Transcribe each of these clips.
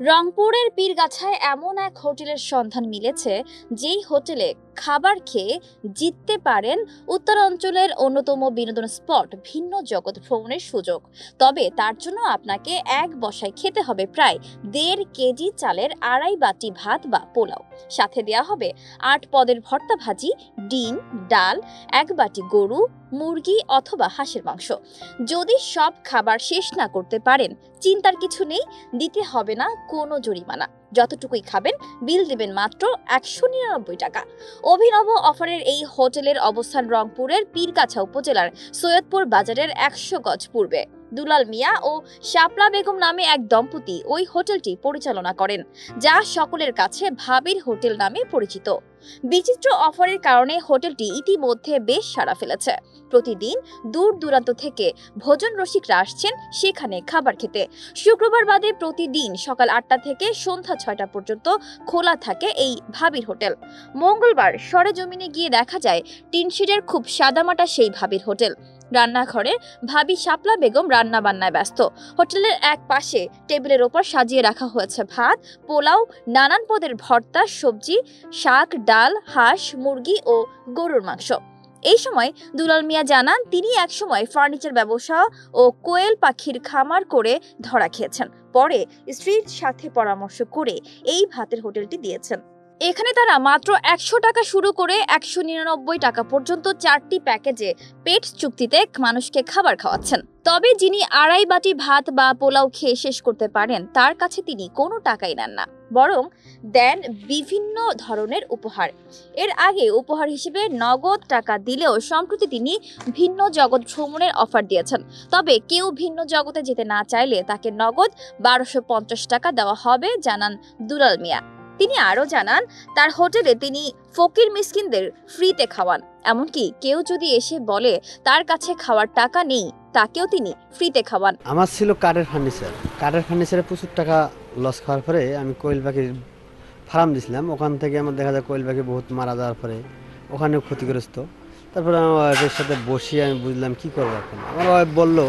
রংপুরের পীরগাছায় এমন এক হোটেলের সন্ধান মিলেছে যেই হোটেলে খাবার খেয়ে জিততে পারেন উত্তরাঞ্চলের অন্যতম বিনোদন স্পট ভিন্ন জগৎ ভ্রমণের সুযোগ। তবে তার জন্য আপনাকে এক বসায় খেতে হবে প্রায় 1.5 কেজি চালের 2.5 বাটি ভাত বা পোলাও, সাথে দেয়া হবে 8 পদের ভর্তা ভাজি, ডিম, ডাল, 1 বাটি গরু, মুরগি অথবা হাঁসের মাংস। যদি সব খাবার শেষ না করতে পারেন, চিন্তার কিছু নেই, দিতে হবে না কোনো জরিমানা। যতটুকুই খাবেন বিল দেবেন মাত্র 199 টাকা। অভিনব অফারের এই হোটেলের অবস্থান রংপুরের পীরগাছা উপজেলার সৈয়দপুর বাজারের 100 গজ পূর্বে। দুলাল মিয়া ও শাপলা বেগম নামে এক দম্পতি ওই হোটেলটি পরিচালনা করেন, যা সকলের কাছে ভাবির হোটেল নামে পরিচিত। বিচিত্র অফারের কারণে হোটেলটি ইতিমধ্যে বেশ সাড়া ফেলেছে। প্রতিদিন দূর দূরান্ত থেকে ভোজন রসিকরা আসছেন সেখানে খাবার খেতে। শুক্রবার বাদে প্রতিদিন সকাল 8টা থেকে সন্ধ্যা 6টা পর্যন্ত খোলা থাকে এই ভাবির হোটেল। মঙ্গলবার সরেজমিনে গিয়ে দেখা যায় টিনশিটের খুব সাদামাটা সেই ভাবির হোটেল। রান্নাঘরে ভাবি শাপলা বেগম রান্না বান্নায় ব্যস্ত। হোটেলের এক পাশে টেবিলের ওপর সাজিয়ে রাখা হয়েছে ভাত, পোলাও, নানান পদের ভর্তা, সবজি, শাক, ডাল, হাঁস, মুরগি ও গরুর মাংস। এই সময় দুলাল মিয়া জানান তিনি একসময় ফার্নিচার ব্যবসা ও কোয়েল পাখির খামার করে ধরা খেয়েছেন। পরে স্ত্রীর সাথে পরামর্শ করে এই ভাতের হোটেলটি দিয়েছেন। এখানে তারা মাত্র 100 টাকা শুরু করে 199 টাকা পর্যন্ত 4টি প্যাকেজে পেট চুক্তিতে মানুষকে খাবার খাওয়াচ্ছেন। তবে যিনি 2.5 বাটি ভাত বা পোলাও খেয়ে শেষ করতে পারেন, তার কাছে তিনি কোনো টাকাই নেন না, বরং দেন বিভিন্ন ধরনের উপহার। এর আগে উপহার হিসেবে নগদ টাকা দিলেও সম্প্রতি তিনি ভিন্ন জগৎ ভ্রমণের অফার দিয়েছেন। তবে কেউ ভিন্ন জগতে যেতে না চাইলে তাকে নগদ 1250 টাকা দেওয়া হবে, জানান দুলাল মিয়া। তিনি আরো জানান তার হোটেলে তিনি ফকির মিসকিনদের ফ্রিতে খাওয়ান। এমনকি কেউ যদি এসে বলে তার কাছে খাওয়ার টাকা নেই, তাকেও তিনি ফ্রিতে খাওয়ান। আমার ছিল কাঠের ফার্নিচারে প্রচুর টাকা লস খাওয়ার পরে আমি কোয়েল পাখির ফার্ম দিয়েছিলাম। ওখান থেকে আমার দেখা যায় কোয়েল পাখি বহুত মারা যাওয়ার পরে ওখানেও ক্ষতিগ্রস্ত। তারপরে আমার ওয়াইফের সাথে বসিয়ে আমি বুঝলাম কী করবো এখন। আমার ওয়াইফ বললো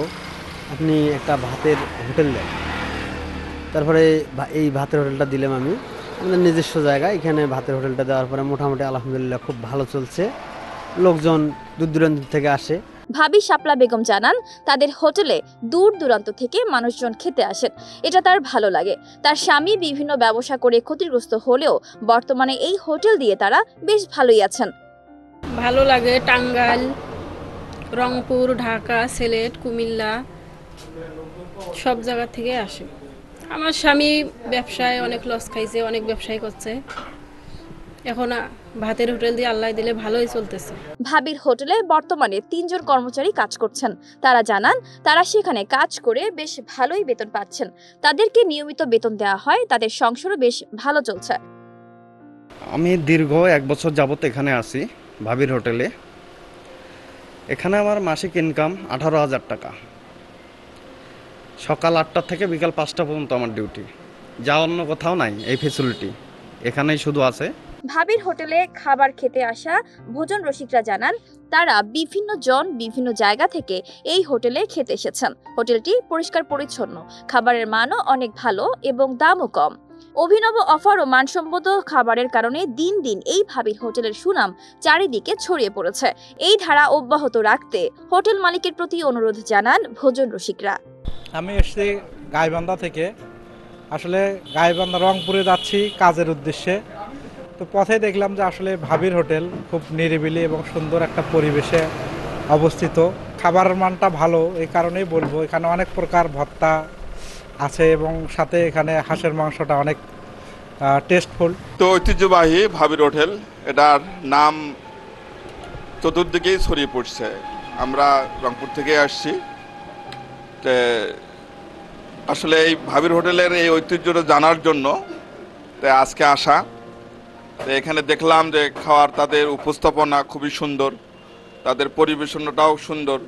আপনি একটা ভাতের হোটেল দেন। তারপরে এই ভাতের হোটেলটা দিলাম আমি আমাদের নিজস্ব জায়গা। এখানে ভাতের হোটেলটা দেওয়ার পরে মোটামুটি আলহামদুলিল্লাহ খুব ভালো চলছে, লোকজন দূর দূরান্ত থেকে আসে। ভাবি শাপলা বেগম জানান তাদের হোটেলে দূর দূরান্ত থেকে মানুষজন খেতে আসেন, এটা তার ভালো লাগে। তার স্বামী বিভিন্ন ব্যবসা করে ক্ষতিগ্রস্ত হলেও বর্তমানে এই হোটেল দিয়ে তারা বেশ ভালোই আছেন। ভালো লাগে। টাঙ্গাইল, রংপুর, ঢাকা, সিলেট, কুমিল্লা সব জায়গা থেকে আসে। আমার স্বামী ব্যবসায় অনেক লস খাইছে, অনেক ব্যবসায় করছে। এখন ভাতের হোটেল দিয়ে আল্লাহ দিলে ভালোই চলতেছে। ভাবির হোটেলে বর্তমানে 3 জন কর্মচারী কাজ করছেন। তারা জানান তারা সেখানে কাজ করে বেশ ভালোই বেতন পাচ্ছেন। তাদেরকে নিয়মিত বেতন দেওয়া হয়, তাদের সংসারও বেশ ভালো চলছে। আমি দীর্ঘ 1 বছর যাবত এখানে আছি ভাবির হোটেলে। এখানে আমার মাসিক ইনকাম 18,000 টাকা। সকাল 8টা থেকে বিকাল 5টা পর্যন্ত আমার ডিউটি, যা অন্য কোথাও নাই। এই ফ্যাসিলিটি এখানেই শুধু আছে। ভাবির হোটেলে খাবার খেতে আসা ভোজন রসিকরা জানান তারা বিভিন্ন জন বিভিন্ন জায়গা থেকে এই হোটেলে খেতে এসেছেন। হোটেলটি পরিষ্কার পরিচ্ছন্ন, খাবারের মানও অনেক ভালো এবং দামও কম। অভিনব অফার ও মানসম্মত খাবারের কারণে দিন দিন এই ভাবির হোটেলের সুনাম চারিদিকে ছড়িয়ে পড়েছে। এই ধারা অব্যাহত রাখতে হোটেল মালিকের প্রতি অনুরোধ জানান ভোজন রসিকরা। আমি এসেছি গাইবান্ধা থেকে। আসলে গাইবান্ধা রংপুরে যাচ্ছি কাজের উদ্দেশ্যে। তো পথে দেখলাম যে আসলে ভাবির হোটেল খুব নিরিবিলি এবং সুন্দর একটা পরিবেশে অবস্থিত। খাবারের মানটা ভালো, এই কারণেই বলবো। এখানে অনেক প্রকার ভর্তা আছে এবং সাথে এখানে হাঁসের মাংসটা অনেক টেস্টফুল। তো ঐতিহ্যবাহী ভাবির হোটেল, এটার নাম চতুর্দিকেই ছড়িয়ে পড়ছে। আমরা রংপুর থেকে আসছি। আসলে এই ভাবির হোটেলের এই ঐতিহ্যটা জানার জন্য আজকে আসা। এখানে দেখলাম যে খাওয়ার তাদের উপস্থাপনা খুবই সুন্দর, তাদের পরিবেশনাটাও সুন্দর।